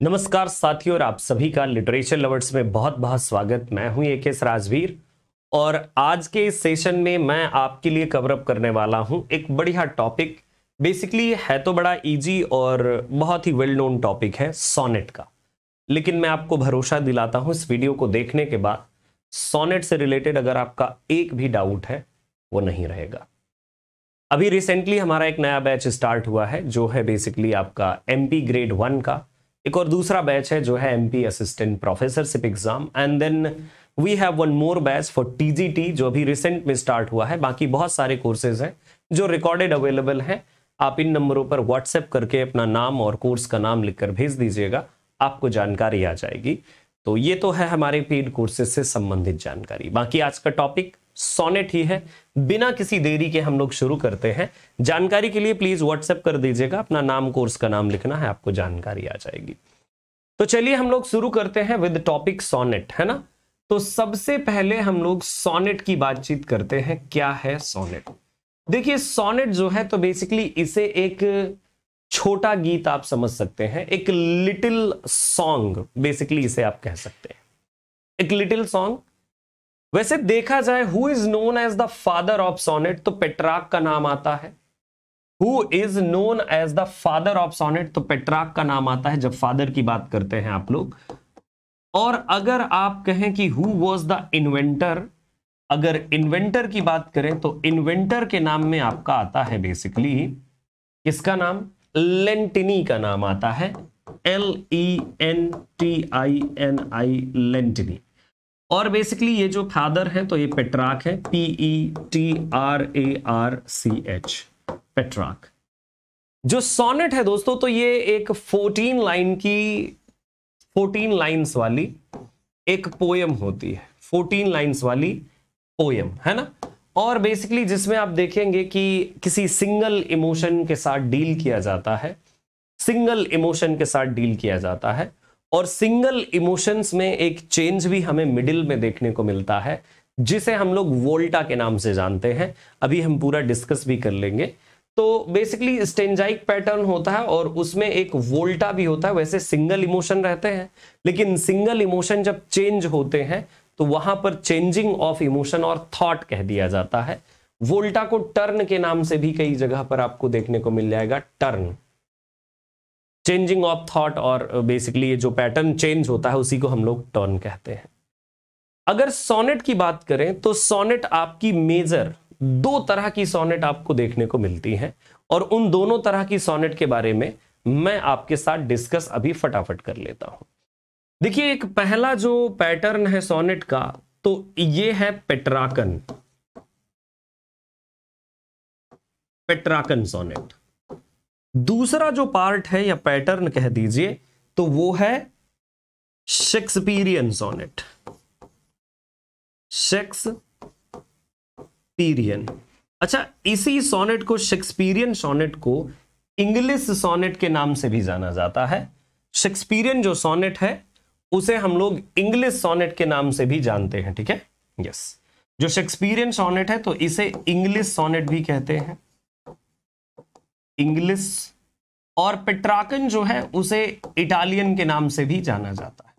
नमस्कार साथियों, और आप सभी का लिटरेचर लवर्स में बहुत बहुत स्वागत। मैं हूं एकेएस राजवीर और आज के इस सेशन में मैं आपके लिए कवर अप करने वाला हूं एक बढ़िया टॉपिक। बेसिकली है तो बड़ा इजी और बहुत ही वेल नोन टॉपिक है सोनेट का, लेकिन मैं आपको भरोसा दिलाता हूं इस वीडियो को देखने के बाद सोनेट से रिलेटेड अगर आपका एक भी डाउट है वो नहीं रहेगा। अभी रिसेंटली हमारा एक नया बैच स्टार्ट हुआ है जो है बेसिकली आपका एमपी ग्रेड 1 का। एक और दूसरा बैच है जो है MP assistant professorship exam, and then we have one more batch for TGT जो अभी रिसेंट में स्टार्ट हुआ है। बाकी बहुत सारे कोर्सेज हैं जो रिकॉर्डेड अवेलेबल हैं। आप इन नंबरों पर व्हाट्सएप करके अपना नाम और कोर्स का नाम लिखकर भेज दीजिएगा, आपको जानकारी आ जाएगी। तो ये तो है हमारे पेड कोर्सेज से संबंधित जानकारी। बाकी आज का टॉपिक सोनेट ही है। बिना किसी देरी के हम लोग शुरू करते हैं। जानकारी के लिए प्लीज व्हाट्सएप कर दीजिएगा, अपना नाम कोर्स का नाम लिखना है, आपको जानकारी आ जाएगी। तो चलिए हम लोग शुरू करते हैं विद टॉपिक सोनेट, है ना। तो सबसे पहले हम लोग सोनेट की बातचीत करते हैं। क्या है सोनेट? देखिए सोनेट जो है तो बेसिकली इसे एक छोटा गीत आप समझ सकते हैं, एक लिटिल सॉन्ग बेसिकली इसे आप कह सकते हैं, एक लिटिल सॉन्ग। वैसे देखा जाए who is known as the father of sonnet, तो पेट्रार्क का नाम आता है। Who is known as the father of sonnet, तो पेट्रार्क का नाम आता है जब फादर की बात करते हैं आप लोग। और अगर आप कहें कि हु वॉज द इन्वेंटर, अगर इन्वेंटर की बात करें तो इन्वेंटर के नाम में आपका आता है बेसिकली किसका नाम? लेंटिनी का नाम आता है। LENTINI, लेंटिनी। और बेसिकली ये जो फादर है तो ये पेट्रार्क है, PETRARCH, पेट्रार्क। जो सोनेट है दोस्तों तो ये एक 14 लाइंस वाली एक पोयम होती है, 14 लाइंस वाली पोयम, है ना। और बेसिकली जिसमें आप देखेंगे कि किसी सिंगल इमोशन के साथ डील किया जाता है, सिंगल इमोशन के साथ डील किया जाता है। और सिंगल इमोशंस में एक चेंज भी हमें मिडिल में देखने को मिलता है जिसे हम लोग वोल्टा के नाम से जानते हैं। अभी हम पूरा डिस्कस भी कर लेंगे। तो बेसिकली स्टेंजाइक पैटर्न होता है और उसमें एक वोल्टा भी होता है। वैसे सिंगल इमोशन रहते हैं, लेकिन सिंगल इमोशन जब चेंज होते हैं तो वहां पर चेंजिंग ऑफ इमोशन और थॉट कह दिया जाता है। वोल्टा को टर्न के नाम से भी कई जगह पर आपको देखने को मिल जाएगा, टर्न, चेंजिंग ऑफ थॉट। और बेसिकली ये जो पैटर्न चेंज होता है उसी को हम लोग टर्न कहते हैं। अगर सोनेट की बात करें तो सोनेट आपकी मेजर दो तरह की सोनेट आपको देखने को मिलती हैं, और उन दोनों तरह की सोनेट के बारे में मैं आपके साथ डिस्कस अभी फटाफट कर लेता हूं। देखिए एक पहला जो पैटर्न है सोनेट का तो ये है पेट्रार्कन, पेट्रार्कन सोनेट। दूसरा जो पार्ट है या पैटर्न कह दीजिए तो वो है शेक्सपियरियन सोनेट, शेक्सपियरियन। अच्छा, इसी सोनेट को, शेक्सपियरियन सोनेट को इंग्लिश सोनेट के नाम से भी जाना जाता है। शेक्सपियरियन जो सोनेट है उसे हम लोग इंग्लिश सोनेट के नाम से भी जानते हैं, ठीक है। यस, जो शेक्सपियरियन सोनेट है तो इसे इंग्लिश सोनेट भी कहते हैं, इंग्लिश। और पेट्रार्कन जो है उसे इटालियन के नाम से भी जाना जाता है।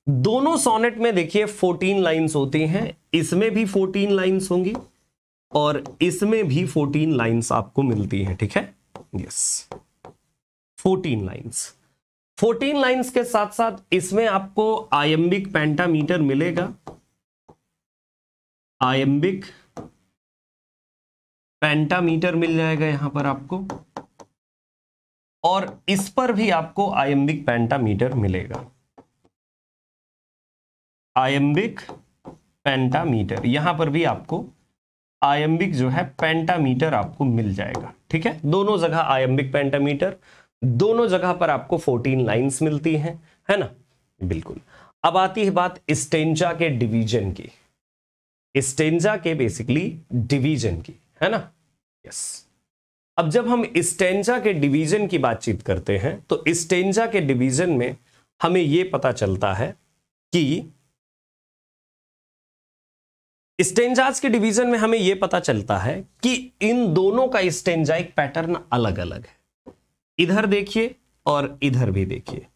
दोनों सोनेट में देखिए 14 लाइंस होती हैं, इसमें भी 14 लाइंस होंगी और इसमें भी 14 लाइंस आपको मिलती हैं, ठीक है। Yes, 14 lines. 14 लाइंस के साथ साथ इसमें आपको आयम्बिक पेंटामीटर मिलेगा, आयम्बिक पेंटामीटर मिल जाएगा यहां पर आपको, और इस पर भी आपको आयम्बिक पेंटामीटर मिलेगा, आयम्बिक पेंटामीटर। यहां पर भी आपको आयम्बिक जो है पेंटामीटर आपको मिल जाएगा, ठीक है। दोनों जगह आयम्बिक पेंटामीटर, दोनों जगह पर आपको 14 लाइंस मिलती हैं, है ना। बिल्कुल। अब आती है बात स्टेंजा के डिवीजन की, स्टेंजा के बेसिकली डिवीजन की, है ना। यस, अब जब हम स्टेंजा के डिवीजन की बातचीत करते हैं तो स्टेंजा के डिवीजन में हमें यह पता चलता है कि स्टेंजाज के डिवीजन में हमें यह पता चलता है कि इन दोनों का स्टेंजाइक पैटर्न अलग अलग है। इधर देखिए और इधर भी देखिए।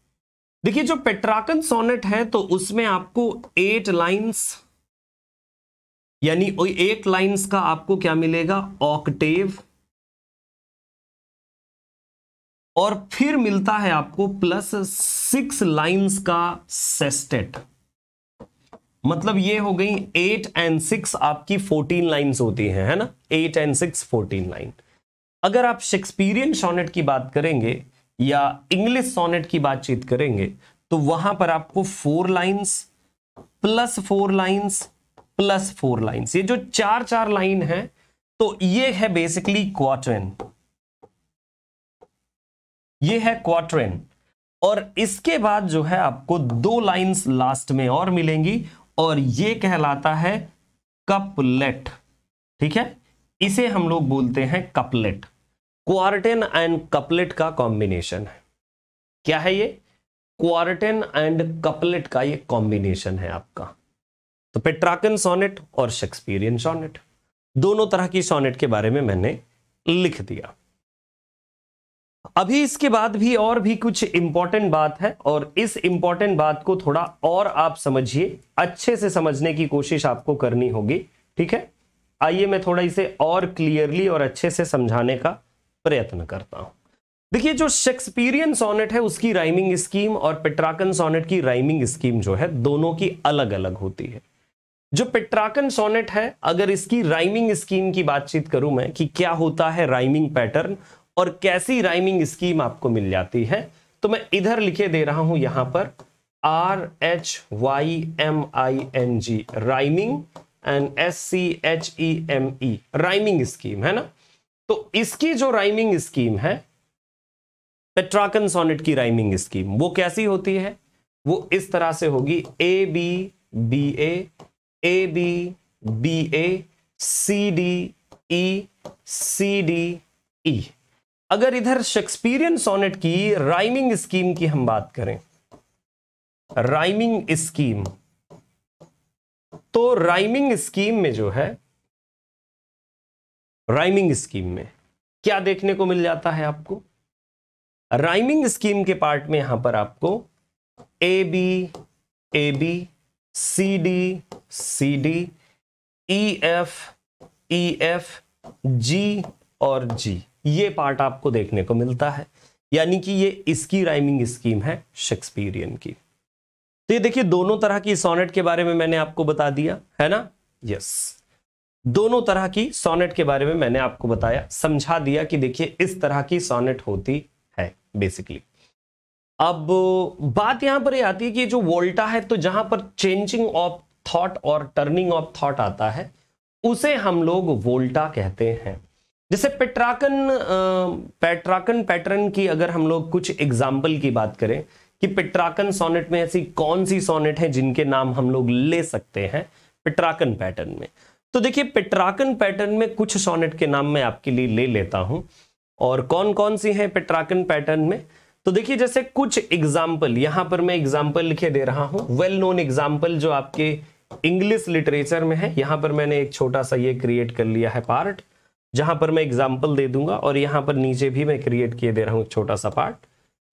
देखिए जो पेट्राकन सोनेट है तो उसमें आपको 8 लाइंस, यानी 8 लाइंस का आपको क्या मिलेगा, ऑक्टेव, और फिर मिलता है आपको प्लस 6 लाइंस का सेस्टेट। मतलब ये हो गई 8 एंड 6 आपकी 14 लाइंस होती हैं, है ना, 8 एंड 6 14 लाइन। अगर आप शेक्सपियरियन सोनेट की बात करेंगे या इंग्लिश सोनेट की बातचीत करेंगे तो वहां पर आपको 4 lines plus 4 lines plus 4 lines, ये जो 4 लाइन है तो ये है बेसिकली क्वार्टरन, ये है क्वार्टरन। और इसके बाद जो है आपको 2 लाइंस लास्ट में और मिलेंगी और ये कहलाता है कपलेट। ठीक है, इसे हम लोग बोलते हैं कपलेट। क्वार्टन एंड कपलेट का कॉम्बिनेशन है। क्या है ये, क्वार्टन एंड कपलेट का ये कॉम्बिनेशन है आपका। तो पेट्राकन सोनेट और शेक्सपियरियन सोनेट, दोनों तरह की सोनेट के बारे में मैंने लिख दिया। अभी इसके बाद भी और भी कुछ इंपॉर्टेंट बात है और इस इंपॉर्टेंट बात को थोड़ा और आप समझिए, अच्छे से समझने की कोशिश आपको करनी होगी। ठीक है, आइए मैं थोड़ा इसे और क्लियरली और अच्छे से समझाने का प्रयत्न करता हूं। देखिए जो शेक्सपियरियन सोनेट है उसकी राइमिंग स्कीम और पेट्राकन सोनेट की राइमिंग स्कीम जो है दोनों की अलग अलग होती है। जो पेट्राकन सोनेट है, अगर इसकी राइमिंग स्कीम की बातचीत करूं मैं कि क्या होता है राइमिंग पैटर्न और कैसी राइमिंग स्कीम आपको मिल जाती है, तो मैं इधर लिखे दे रहा हूं यहां पर RHYMING rhyming and SCHEME rhyming scheme, है ना। तो इसकी जो राइमिंग स्कीम है पेट्राकन सोनेट की राइमिंग स्कीम वो कैसी होती है, वो इस तरह से होगी ABBA ABBA CDE CDE। अगर इधर शेक्सपियरियन सोनेट की राइमिंग स्कीम की हम बात करें, राइमिंग स्कीम, तो राइमिंग स्कीम में जो है, राइमिंग स्कीम में क्या देखने को मिल जाता है आपको, राइमिंग स्कीम के पार्ट में यहां पर आपको AB AB CD CD EF EF G और G, ये पार्ट आपको देखने को मिलता है। यानी कि ये इसकी राइमिंग स्कीम है शेक्सपियरियन की। तो ये देखिए दोनों तरह की सोनेट के बारे में मैंने आपको बता दिया है ना। यस, दोनों तरह की सोनेट के बारे में मैंने आपको बताया, समझा दिया कि देखिए इस तरह की सोनेट होती है बेसिकली। अब बात यहां पर ये आती है कि जो वोल्टा है, तो जहां पर चेंजिंग ऑफ थॉट और टर्निंग ऑफ थॉट आता है उसे हम लोग वोल्टा कहते हैं। जैसे पेट्राकन पैटर्न की अगर हम लोग कुछ एग्जाम्पल की बात करें कि पेट्राकन सोनेट में ऐसी कौन सी सोनेट है जिनके नाम हम लोग ले सकते हैं पेट्राकन पैटर्न में, तो देखिए पेट्राकन पैटर्न में कुछ सोनेट के नाम मैं आपके लिए ले लेता हूं। और कौन कौन सी है पेट्राकन पैटर्न में, तो देखिए जैसे कुछ एग्जाम्पल यहां पर मैं एग्जाम्पल लिखे दे रहा हूं, वेल नोन एग्जाम्पल जो आपके इंग्लिश लिटरेचर में है। यहां पर मैंने एक छोटा सा ये क्रिएट कर लिया है पार्ट, जहां पर मैं एग्जाम्पल दे दूंगा, और यहां पर नीचे भी मैं क्रिएट किए दे रहा हूं एक छोटा सा पार्ट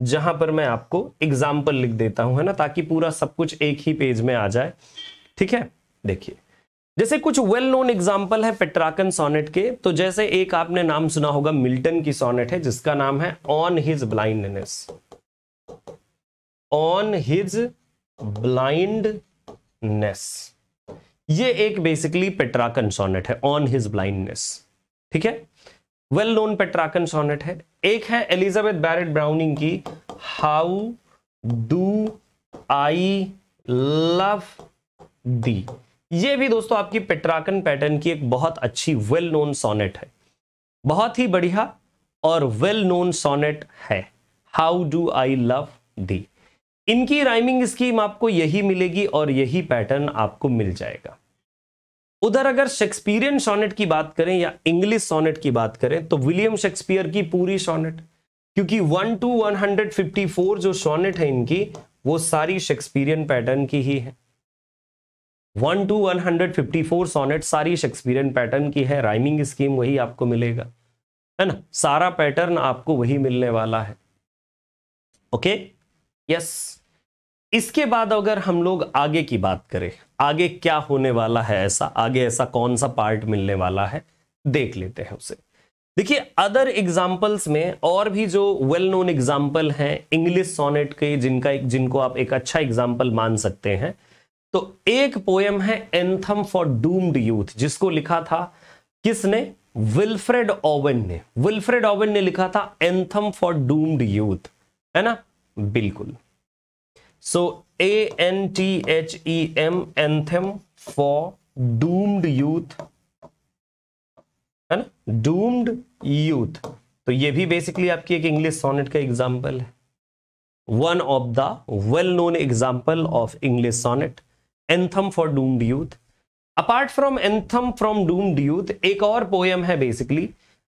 जहां पर मैं आपको एग्जाम्पल लिख देता हूं, है ना, ताकि पूरा सब कुछ एक ही पेज में आ जाए। ठीक है, देखिए जैसे कुछ वेल नोन एग्जाम्पल है पेट्राकन सोनेट के, तो जैसे एक आपने नाम सुना होगा मिल्टन की सोनेट है जिसका नाम है on his blindness, on his blindness. ये एक बेसिकली पेट्राकन सोनेट है, ऑन हिज ब्लाइंडनेस। ठीक है, वेल नोन पेट्राकन सोनेट है। एक है एलिजाबेथ बैरेट ब्राउनिंग की how do I love the. ये भी दोस्तों आपकी पेट्राकन पैटर्न की एक बहुत अच्छी वेल नोन सोनेट है, बहुत ही बढ़िया और वेल नोन सोनेट है, how do I love the. इनकी राइमिंग स्कीम आपको यही मिलेगी और यही पैटर्न आपको मिल जाएगा। उधर अगर शेक्सपियरियन सोनेट की बात करें या इंग्लिश सोनेट की बात करें, तो विलियम शेक्सपियर की पूरी सोनेट, क्योंकि 1 to 154 जो सोनेट है इनकी वो सारी शेक्सपियरियन पैटर्न की ही है। 1 to 154 सोनेट सारी शेक्सपियरियन पैटर्न की है, राइमिंग स्कीम वही आपको मिलेगा, है ना, सारा पैटर्न आपको वही मिलने वाला है। Okay, yes. इसके बाद अगर हम लोग आगे की बात करें, आगे क्या होने वाला है, आगे ऐसा कौन सा पार्ट मिलने वाला है, देख लेते हैं उसे। देखिए, अदर एग्जाम्पल्स में और भी जो वेल नोन एग्जाम्पल हैं इंग्लिश सोनेट के, जिनको आप एक अच्छा एग्जाम्पल मान सकते हैं, तो एक पोयम है एंथम फॉर डूम्ड यूथ, जिसको लिखा था किसने? विल्फ्रेड ओवन ने। विल्फ्रेड ओवन ने लिखा था एंथम फॉर डूम्ड यूथ, है ना? बिल्कुल। So ANTHEM, anthem for doomed youth, है ना? Doomed youth. तो ये भी बेसिकली आपकी एक इंग्लिश सोनेट का एग्जाम्पल है, one of the well known example of English sonnet, anthem for doomed youth. Apart from anthem from doomed youth, एक और पोयम है बेसिकली,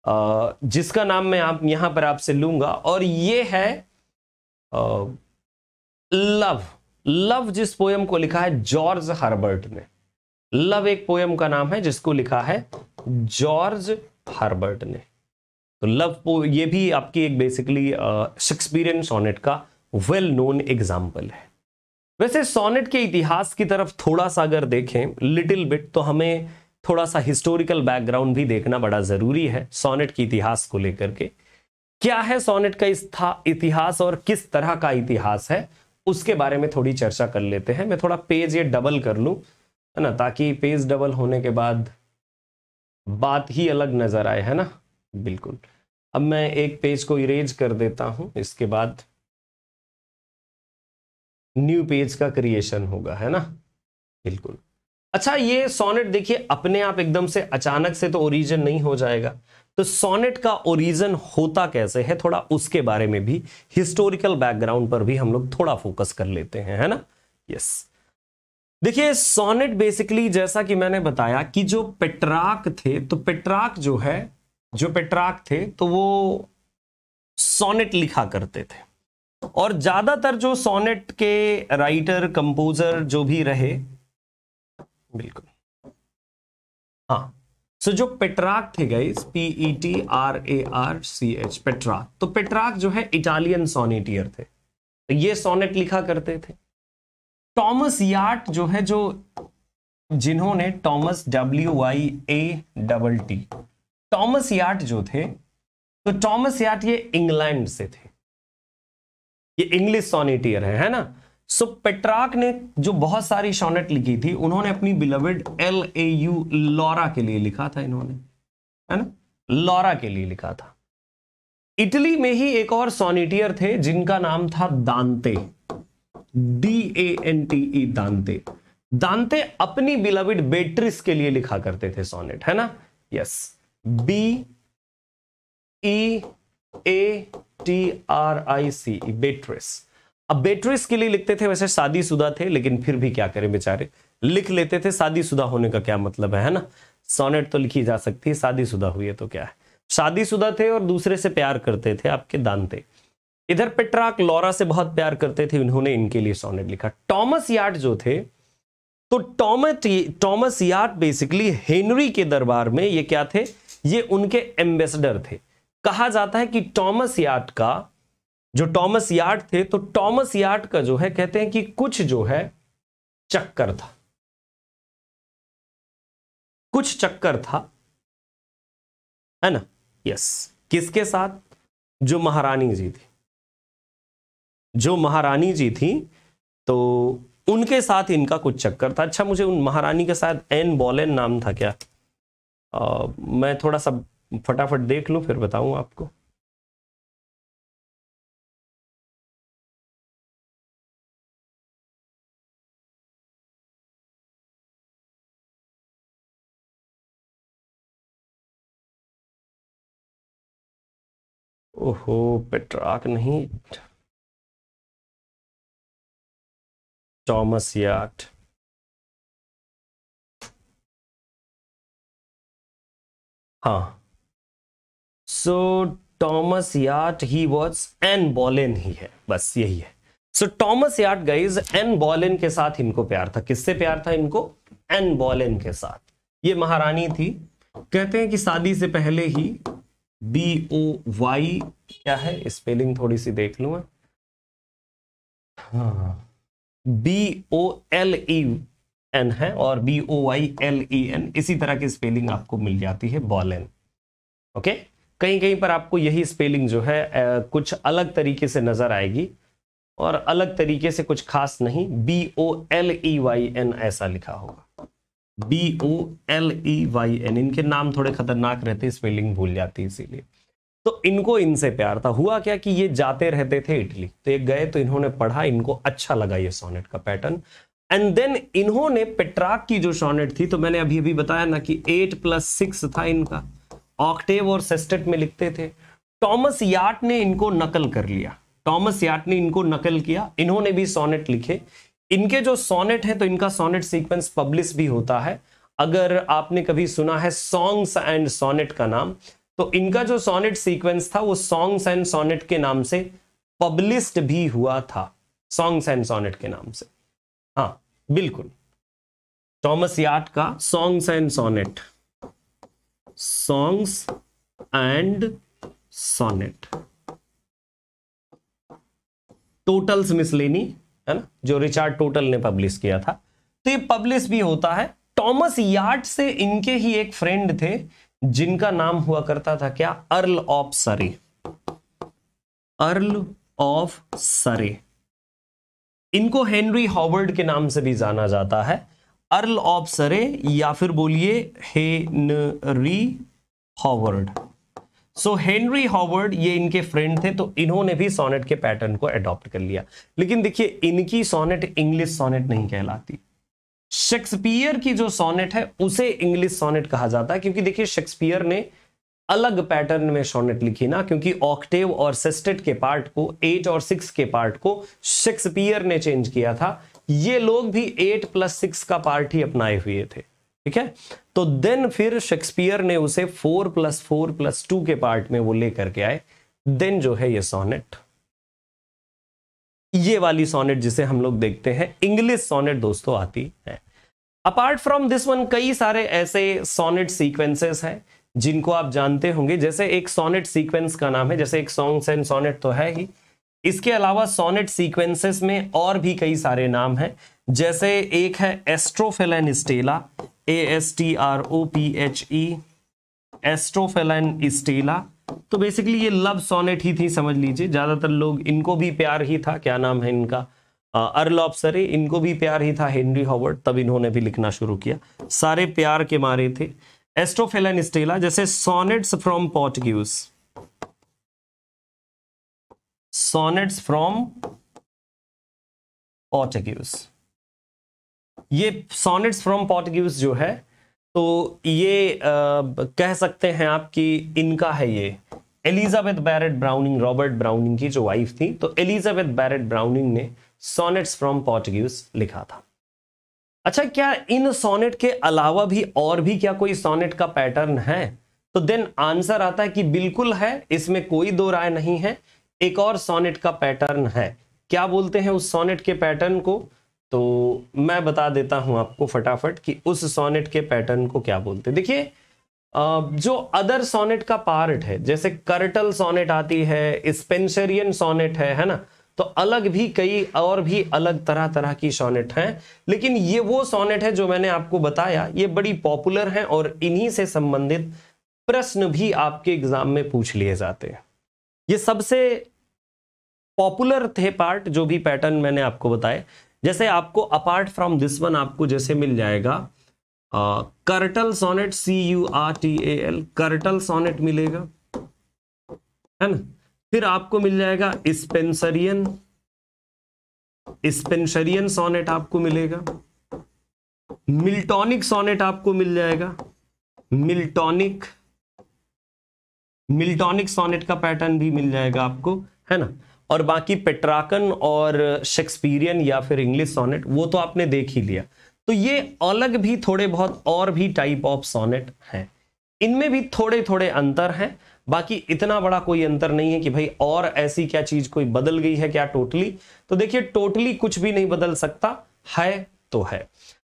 जिसका नाम मैं यहां पर आपसे लूंगा, और ये है लव। लव जिस पोयम को लिखा है जॉर्ज हर्बर्ट ने। लव एक पोयम का नाम है जिसको लिखा है जॉर्ज हर्बर्ट ने। तो लव ये भी आपकी एक बेसिकली शेक्सपियरियन सोनेट का वेल नोन एग्जाम्पल है। वैसे सोनेट के इतिहास की तरफ थोड़ा सा अगर देखें लिटिल बिट, तो हमें थोड़ा सा हिस्टोरिकल बैकग्राउंड भी देखना बड़ा जरूरी है सोनेट के इतिहास को लेकर के। क्या है सोनेट का इतिहास और किस तरह का इतिहास है, उसके बारे में थोड़ी चर्चा कर लेते हैं। मैं थोड़ा पेज ये डबल कर लूं, है ना, ताकि पेज डबल होने के बाद बात ही अलग नजर आए, है ना? बिल्कुल। अब मैं एक पेज को इरेज कर देता हूं, इसके बाद न्यू पेज का क्रिएशन होगा, है ना? बिल्कुल। अच्छा, ये सोनेट देखिए अपने आप एकदम से अचानक से तो ओरिजिन नहीं हो जाएगा, तो सोनेट का ओरिजिन होता कैसे है, थोड़ा उसके बारे में भी, हिस्टोरिकल बैकग्राउंड पर भी हम लोग थोड़ा फोकस कर लेते हैं, है ना? यस। देखिए, सोनेट बेसिकली जैसा कि मैंने बताया कि जो पेट्रार्क थे, तो पेट्रार्क थे तो वो सोनेट लिखा करते थे, और ज्यादातर जो सोनेट के राइटर कंपोजर जो भी रहे, बिल्कुल, हाँ, सो जो पेट्रार्क थे गाइस, PETRARCH, पेट्रार्क, तो पेट्रार्क जो है इटालियन सोनेटियर थे, तो ये सोनेट लिखा करते थे। टॉमस याट जो है, जिन्होंने टॉमस WYATT, टॉमस याट जो थे, तो टॉमस याट ये इंग्लैंड से थे, ये इंग्लिश सोनेटियर है ना? सो पेट्रार्क ने जो बहुत सारी सोनेट लिखी थी, उन्होंने अपनी बिलवेड LAU, लॉरा के लिए लिखा था इन्होंने, है ना? लॉरा के लिए लिखा था। इटली में ही एक और सोनेटियर थे जिनका नाम था दांते, DANTE, दांते। दांते अपनी बिलवेड बेट्रिस के लिए लिखा करते थे सोनेट, है ना? Yes, BEATRICE, बेट्रिस। अब बेट्रिस के लिए लिखते थे, वैसे शादीशुदा थे, लेकिन फिर भी क्या करें बेचारे, लिख लेते थे। शादीशुदा होने का क्या मतलब है ना? सोनेट तो लिखी जा सकती है, शादीशुदा हुई है तो क्या है। शादीशुदा थे और दूसरे से प्यार करते थे आपके दांते। इधर पेट्रार्क लॉरा से बहुत प्यार करते थे, उन्होंने इनके लिए सोनेट लिखा। टॉमस याट जो थे, तो टॉमस याट बेसिकली हेनरी के दरबार में ये क्या थे, ये उनके एम्बेसडर थे। कहा जाता है कि टॉमस याट थे, तो टॉमस याट का जो है, कहते हैं कि कुछ जो है चक्कर था, है ना? यस। किसके साथ? जो महारानी जी थी, तो उनके साथ इनका कुछ चक्कर था। अच्छा, मुझे उन महारानी के साथ एन बोलेन नाम था क्या? मैं थोड़ा सा फटाफट देख लूं, फिर बताऊं आपको। ओहो, पेट्रार्क नहीं, टॉमस याट। हाँ, so Thomas Wyatt he was Anne Boleyn ही है, बस यही है। So Thomas Wyatt guys, Anne Boleyn के साथ इनको प्यार था। किससे प्यार था इनको? एन बोलेन के साथ। ये महारानी थी। कहते हैं कि शादी से पहले ही BOY, क्या है स्पेलिंग थोड़ी सी देख लूं, हाँ, BOLEN है और BOYLEN इसी तरह की स्पेलिंग आपको मिल जाती है, बॉलेन। ओके, कहीं कहीं पर आपको यही स्पेलिंग जो है कुछ अलग तरीके से नजर आएगी और अलग तरीके से कुछ खास नहीं, BOLEYN ऐसा लिखा होगा, BOLEYN। इनके नाम थोड़े खतरनाक रहते, स्पेलिंग भूल जाती है इसीलिए। तो इनको इनसे प्यार था। हुआ क्या कि ये जाते रहते थे इटली, तो ये गए तो इन्होंने पढ़ा, इनको अच्छा लगा ये सोनेट का पैटर्न, एंड देन इन्होंने पेट्रार्क की जो सोनेट थी, तो मैंने अभी अभी बताया ना कि 8+6 था इनका, ऑक्टेव और सेस्टेट में लिखते थे। टॉमस याट ने इनको नकल कर लिया, टॉमस याट ने इनको नकल किया, इन्होंने भी सोनेट लिखे। इनके जो सोनेट है तो इनका सोनेट सीक्वेंस पब्लिश भी होता है। अगर आपने कभी सुना है सॉन्ग्स एंड सोनेट का नाम, तो इनका जो सोनेट सीक्वेंस था वो सॉन्ग्स एंड सोनेट के नाम से पब्लिश्ड भी हुआ था, सॉन्ग्स एंड सोनेट के नाम से। हाँ बिल्कुल, टॉमस याट का songs and sonnet, songs and sonnet, Tottel's miscellany है ना, जो रिचार्ड टोटल ने पब्लिश किया था, तो ये पब्लिश भी होता है। टॉमस याट से इनके ही एक फ्रेंड थे जिनका नाम हुआ करता था क्या, अर्ल ऑफ सरे, अर्ल ऑफ सरे। इनको हेनरी हॉवर्ड के नाम से भी जाना जाता है, अर्ल ऑफ सरे या फिर बोलिए हेनरी हॉवर्ड। सो हेनरी हॉवर्ड ये इनके फ्रेंड थे, तो इन्होंने भी सोनेट के पैटर्न को अडॉप्ट कर लिया। लेकिन देखिए इनकी सोनेट इंग्लिश सोनेट नहीं कहलाती, शेक्सपियर की जो सोनेट है उसे इंग्लिश सोनेट कहा जाता है, क्योंकि देखिए शेक्सपियर ने अलग पैटर्न में सोनेट लिखी ना, क्योंकि ऑक्टेव और सेस्टेट के पार्ट को, 8 और 6 के पार्ट को शेक्सपियर ने चेंज किया था। ये लोग भी 8+6 का पार्ट ही अपनाए हुए थे, ठीक है। तो देन फिर शेक्सपियर ने उसे 4+4+2 के पार्ट में वो लेकर के आए, देन जो है ये सोनेट, ये वाली सोनेट जिसे हम लोग देखते हैं इंग्लिश सोनेट दोस्तों आती है। अपार्ट फ्रॉम दिस वन कई सारे ऐसे सोनेट सीक्वेंसेस हैं जिनको आप जानते होंगे, जैसे एक सोनेट सीक्वेंस का नाम है, जैसे एक सॉन्ग्स एंड सोनेट तो है ही, इसके अलावा सोनेट सीक्वेंसेस में और भी कई सारे नाम हैं, जैसे एक है एस्ट्रोफेलन स्टेला, ASTROPHE, एस्ट्रोफेलन स्टेला। तो बेसिकली ये लव सोनेट ही थी, समझ लीजिए, ज्यादातर लोग, इनको भी प्यार ही था, क्या नाम है इनका, अर्ल ऑफ सरे, इनको भी प्यार ही था हेनरी हॉवर्ड, तब इन्होंने भी लिखना शुरू किया, सारे प्यार के मारे थे। एस्ट्रोफेलन स्टेला, जैसे sonnets from Portuguese, sonnets from Portuguese, ये सोनेट्स फ्रॉम पोर्टुगीज जो है, तो ये कह सकते हैं आप कि इनका है ये Elizabeth Barrett Browning, Robert Browning की जो वाइफ थी, तो एलिजाबेथ बैरेट ब्राउनिंग ने सोनेट्स फ्रॉम पोर्टुगीज लिखा था। अच्छा, क्या इन सोनेट के अलावा भी और भी क्या कोई सोनेट का पैटर्न है? तो देन आंसर आता है कि बिल्कुल है, इसमें कोई दो राय नहीं है, एक और सोनेट का पैटर्न है। क्या बोलते हैं उस सोनेट के पैटर्न को? तो मैं बता देता हूं आपको फटाफट कि उस सोनेट के पैटर्न को क्या बोलते हैं। देखिए जो अदर सोनेट का पार्ट है, जैसे कर्टल सोनेट आती है, स्पेंसरियन सोनेट है ना, तो अलग भी कई और भी अलग तरह तरह की सोनेट हैं, लेकिन ये वो सोनेट है जो मैंने आपको बताया, ये बड़ी पॉपुलर हैं और इन्हीं से संबंधित प्रश्न भी आपके एग्जाम में पूछ लिए जाते हैं। ये सबसे पॉपुलर थे पार्ट, जो भी पैटर्न मैंने आपको बताए। जैसे आपको अपार्ट फ्रॉम दिस वन आपको जैसे मिल जाएगा curtal sonnet, CURTAL, curtal sonnet मिलेगा, है ना। फिर आपको मिल जाएगा स्पेंसरियन, स्पेंसरियन सोनेट आपको मिलेगा, मिल्टॉनिक सोनेट आपको मिल जाएगा, मिल्टॉनिक, मिल्टॉनिक सोनेट का पैटर्न भी मिल जाएगा आपको, है ना। और बाकी पेट्रार्कन और शेक्सपियरियन या फिर इंग्लिश सोनेट वो तो आपने देख ही लिया। तो ये अलग भी थोड़े बहुत और भी टाइप ऑफ सोनेट हैं, इनमें भी थोड़े थोड़े अंतर हैं, बाकी इतना बड़ा कोई अंतर नहीं है कि भाई और ऐसी क्या चीज कोई बदल गई है क्या टोटली। तो देखिए टोटली कुछ भी नहीं बदल सकता, है तो है।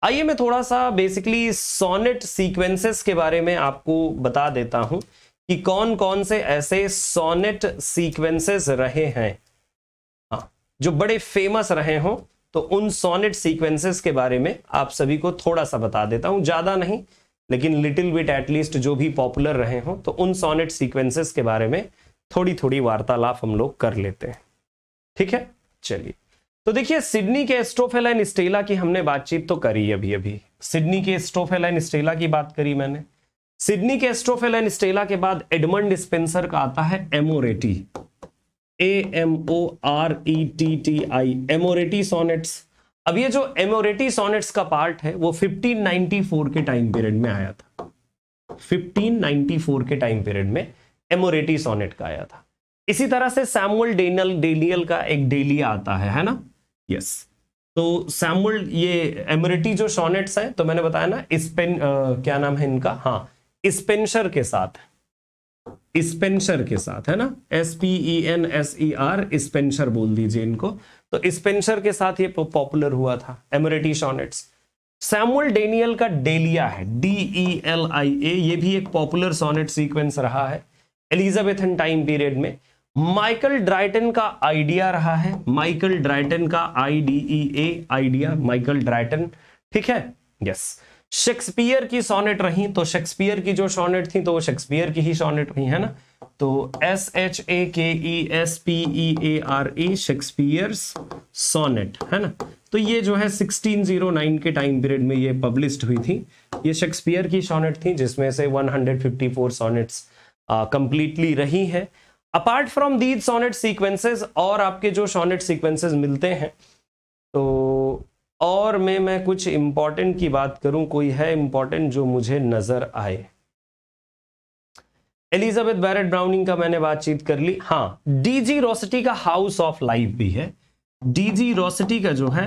आइए मैं थोड़ा सा बेसिकली सोनेट सीक्वेंसेस के बारे में आपको बता देता हूं कि कौन कौन से ऐसे सोनेट सीक्वेंसेस रहे हैं। हाँ, जो बड़े फेमस रहे हों, तो उन सोनेट सीक्वेंसेस के बारे में आप सभी को थोड़ा सा बता देता हूं, ज्यादा नहीं लेकिन लिटिल बिट एटलीस्ट, जो भी पॉपुलर रहे हों, तो उन सोनेट सीक्वेंसेस के बारे में थोड़ी थोड़ी वार्तालाप हम लोग कर लेते हैं। ठीक है, चलिए। तो देखिए, सिडनी के एस्ट्रोफेला एंड स्टेला की हमने बातचीत तो करी अभी अभी, सिडनी के एस्ट्रोफेला एंड स्टेला की बात करी मैंने। सिडनी के एस्ट्रोफेला एंड स्टेला के बाद एडमंड स्पेंसर का आता है एमोरेटी, AMORETTI, एमोरेटी सोनेट्स। अब ये जो एमोरेटी सोनेट्स का पार्ट है वो 1594 के टाइम पीरियड में आया था, 1594 के टाइम पीरियड में एमोरेटी सोनेट का आया था। इसी तरह से सैमुअल डेनियल का एक डेलिया आता है ना, यस। तो सैमुअल, ये एमोरेटी जो सोनेट्स है, तो मैंने बताया ना क्या नाम है इनका, हाँ, स्पेंसर के साथ, स्पेंसर के साथ है ना, SPENSER, स्पेंसर बोल दीजिए इनको। तो स्पेंसर के साथ ये पॉपुलर हुआ था एमोरेटी सोनेट्स। सैमुअल डेनियल का डेलिया है, DELIA, ये भी एक पॉपुलर सोनेट सीक्वेंस रहा है एलिजाबेथन टाइम पीरियड में। माइकल ड्राइटन का आइडिया रहा है, माइकल ड्राइटन का IDEA, आइडिया, माइकल ड्राइटन, ठीक है, यस। शेक्सपियर की सोनेट रही, तो शेक्सपियर की जो सोनेट थी तो वो शेक्सपियर की ही सोनेट रही, है ना। तो SHAKESPEARE, शेक्सपियर्स सोनेट, है ना। तो ये जो है 1609 के टाइम पीरियड में ये पब्लिश्ड हुई थी। ये शेक्सपियर की सोनेट थी, जिसमें से 154 सोनेट्स कंप्लीटली रही है। Apart from these sonnet sequences, और आपके जो सोनेट सीक्वेंसेस मिलते हैं, तो और मैं कुछ इंपॉर्टेंट की बात करूं, कोई है इंपॉर्टेंट जो मुझे नजर आए। एलिजाबेथ बैरेट ब्राउनिंग का मैंने बातचीत कर ली। हाँ, DG रोसेटी का हाउस ऑफ लाइफ भी है, DG रोसेटी का जो है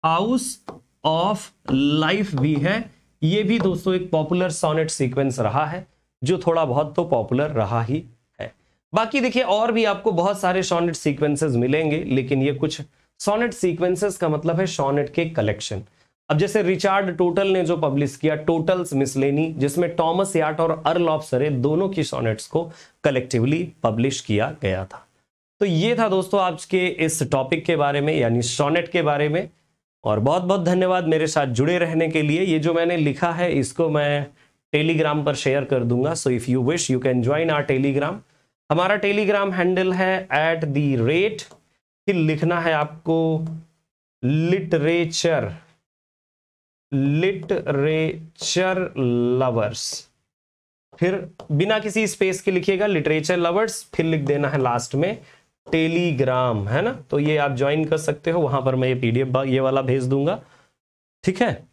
हाउस ऑफ लाइफ भी है। ये भी दोस्तों एक पॉपुलर सोनेट सीक्वेंस रहा है, जो थोड़ा बहुत तो पॉपुलर रहा ही है। बाकी देखिए, और भी आपको बहुत सारे सोनेट सीक्वेंसेस मिलेंगे, लेकिन ये कुछ सोनेट सीक्वेंसेस का मतलब है सोनेट के कलेक्शन। अब जैसे रिचार्ड टोटल ने जो पब्लिश किया टोटल्स मिसलेनी, जिसमें टॉमस याट और अर्ल ऑफ सरे दोनों की सोनेट्स को कलेक्टिवली पब्लिश किया गया था। तो ये था दोस्तों आज के इस टॉपिक के बारे में, यानी सोनेट के बारे में। और बहुत बहुत धन्यवाद मेरे साथ जुड़े रहने के लिए। ये जो मैंने लिखा है इसको मैं टेलीग्राम पर शेयर कर दूंगा, so if you wish you can join our Telegram. हमारा टेलीग्राम हैंडल है @, फिर लिखना है आपको लिटरेचर लवर्स, फिर बिना किसी स्पेस के लिखिएगा लिटरेचर लवर्स, फिर लिख देना है लास्ट में टेलीग्राम, है ना। तो ये आप ज्वाइन कर सकते हो, वहां पर मैं ये PDF ये वाला भेज दूंगा, ठीक है।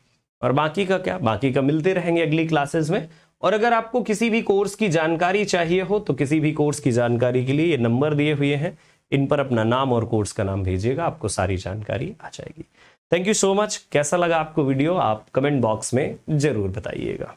और बाकी का क्या, बाकी का मिलते रहेंगे अगली क्लासेस में। और अगर आपको किसी भी कोर्स की जानकारी चाहिए हो, तो किसी भी कोर्स की जानकारी के लिए ये नंबर दिए हुए हैं, इन पर अपना नाम और कोर्स का नाम भेजिएगा, आपको सारी जानकारी आ जाएगी। Thank you so much. कैसा लगा आपको वीडियो, आप कमेंट बॉक्स में जरूर बताइएगा।